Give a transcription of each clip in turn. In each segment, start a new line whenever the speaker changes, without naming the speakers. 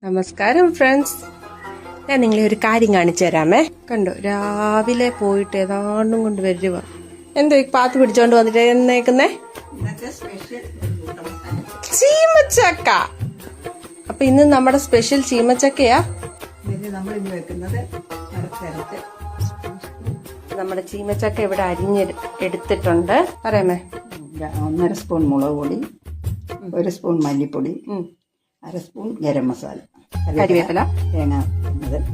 നമസ്കാരം ഫ്രണ്ട്സ്, ഞാൻ നിങ്ങളെ ഒരു കാര്യം കാണിച്ചു തരാമേ. കണ്ടോ, രാവിലെ പോയിട്ട് ഏതാണ്ടും കൊണ്ട് വരുക. എന്തോ ഈ പാത്ത് പിടിച്ചോണ്ട് വന്നിട്ട് എന്നേക്കുന്നേ ചീമച്ചക്ക. അപ്പൊ ഇന്ന് നമ്മുടെ സ്പെഷ്യൽ ചീമച്ചക്കയാ. നമ്മുടെ ചീമച്ചക്ക ഇവിടെ എടുത്തിട്ടുണ്ട്. പറയാമേ,
1.5 സ്പൂൺ മുളക് പൊടി, 1 സ്പൂൺ മല്ലിപ്പൊടി, 1/2 സ്പൂൺ ഗരം മസാല,
കരിവേപ്പില,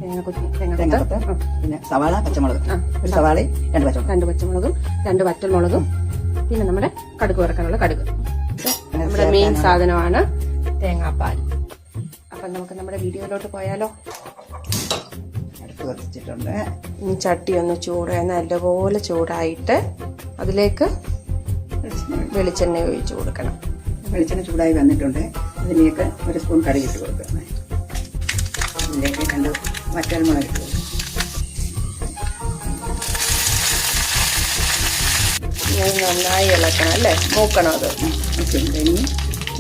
തേങ്ങാക്കൊത്ത്, പിന്നെ സവാള, പച്ചമുളക്, ഒരു സവാളയും 2 പച്ചമുളകും,
2 വറ്റൽമുളകും, പിന്നെ നമ്മുടെ കടുക് വറക്കാനുള്ള കടുക്. നമ്മുടെ മെയിൻ സാധനമാണ് തേങ്ങാപ്പാൽ. അപ്പൊ നമുക്ക് നമ്മുടെ വീഡിയോയിലോട്ട് പോയാലോ.
അടുപ്പ് കത്തിച്ചിട്ടുണ്ട്.
ഇനി ചട്ടി ഒന്ന് നല്ലപോലെ ചൂടായിട്ട് അതിലേക്ക് വെളിച്ചെണ്ണ ഒഴിച്ചു കൊടുക്കണം.
വെളിച്ചെണ്ണ ചൂടായി വന്നിട്ടുണ്ട്. അതിലേക്ക് 1 സ്പൂൺ കടുക് ഇട്ട് കൊടുക്കണം. അതിലേക്ക് 2 വറ്റൽമുളക് ഇട്ട് കൊടുക്കണം.
നന്നായി ഇളക്കണം അല്ലേ, മൂക്കണം. അത്
ഇനി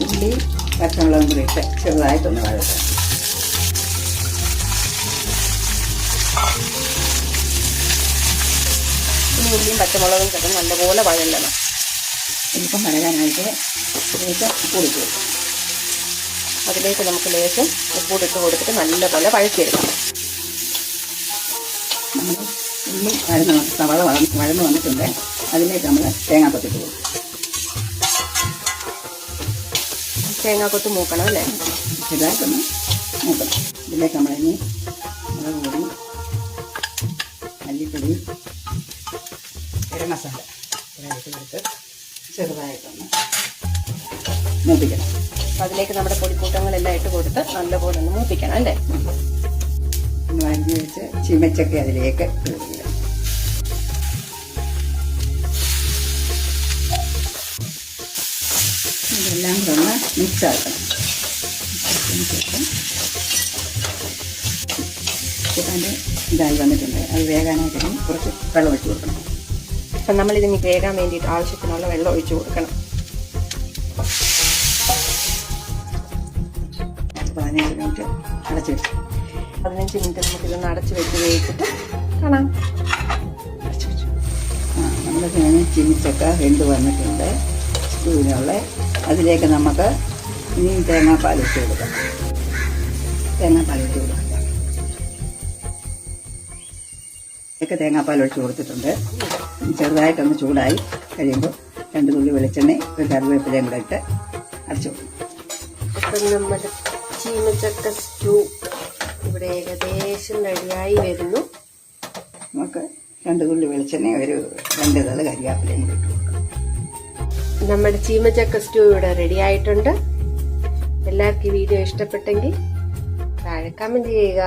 ഉള്ളി പച്ചമുളകും കൂടി ഇട്ട് ചെറുതായിട്ടൊന്ന് വഴക്കണം.
ഇനി ഉള്ളിയും പച്ചമുളകും കിടന്ന് നല്ലപോലെ വഴലണം.
ഇനിയിപ്പം വഴകാനായിട്ട് ഇതിലേക്ക് ഉപ്പിട്ട് കൊടുക്കും.
അതിലേക്ക് നമുക്ക് ലേശം ഉപ്പിട്ട് കൊടുത്തിട്ട് നല്ലപോലെ വഴറ്റിയെടുക്കാം.
നമ്മൾ ഉള്ളി സവാള വഴന്ന് വന്നിട്ടുണ്ട്. അതിലേക്ക് നമ്മൾ തേങ്ങാക്കൊത്തിട്ട് കൊടുക്കും.
തേങ്ങാക്കൊത്ത് മൂക്കണം അല്ലേ,
ചെറുതായിട്ടൊന്ന് മൂക്കണം. ഇതിലേക്ക് നമ്മളിനി മുളക് പൊടി, മല്ലിപ്പൊടി, ഗരം മസാല ഇട്ട് കൊടുത്ത് ചെറുതായിട്ടൊന്ന് മൂപ്പിക്കണം.
അതിലേക്ക് നമ്മുടെ പൊടിക്കൂട്ടങ്ങളെല്ലാം ഇട്ട് കൊടുത്ത് നല്ലപോലെ ഒന്ന് മൂപ്പിക്കണം അല്ലേ.
ഒന്ന് അരിഞ്ഞ് വെച്ച് ചീമച്ചക്ക അതിലേക്ക് ഇടുക. ഇതെല്ലാം കൂടെ ഒന്ന് മിക്സ് ആക്കണം. കൂട്ടാൻ്റെ ഇതായി വന്നിട്ടുണ്ട്. അത് വേകാനായിട്ട് കുറച്ച് വെള്ളം ഒഴിച്ച് കൊടുക്കണം.
അപ്പം നമ്മളിതിന് വേകാൻ വേണ്ടിയിട്ട് ആവശ്യത്തിനുള്ള വെള്ളം ഒഴിച്ചു കൊടുക്കണം.
15 മിനിറ്റ് അടച്ച് വെച്ചു.
15 മിനിറ്റ് നമുക്കിതൊന്ന് അടച്ച് വെച്ച് വേവിച്ചിട്ട് കാണാം.
നമ്മുടെ ചീമച്ചക്ക വെന്ത് വന്നിട്ടുണ്ട്. സ്റ്റൂവിനുള്ള അതിലേക്ക് നമുക്ക് ഇനിയും തേങ്ങാപ്പാൽ ഇട്ട് കൊടുക്കാം. തേങ്ങാപ്പാൽ ഒഴിച്ച് കൊടുത്തിട്ടുണ്ട്. ചെറുതായിട്ടൊന്ന് ചൂടായി കഴിയുമ്പോൾ 2 തുള്ളി വെളിച്ചെണ്ണയും ഒരു കറിവേപ്പിലയും കൂടെ ഇട്ട് അടച്ചു കൊടുക്കും.
അപ്പം നമ്മുടെ ചീമച്ചക്ക സ്റ്റൂ ഇവിടെ ഏകദേശം റെഡിയായി വരുന്നു.
നമുക്ക് 2 തുള്ളി വെളിച്ചെണ്ണയും ഒരു 2 തല കറിവേപ്പിലയും കൂടെ ഇട്ട് കൊടുക്കാം.
നമ്മുടെ ചീമച്ചക്ക സ്റ്റൂ ഇവിടെ റെഡി ആയിട്ടുണ്ട്. എല്ലാവർക്കും ഈ വീഡിയോ ഇഷ്ടപ്പെട്ടെങ്കിൽ താഴെ കമന്റ് ചെയ്യുക.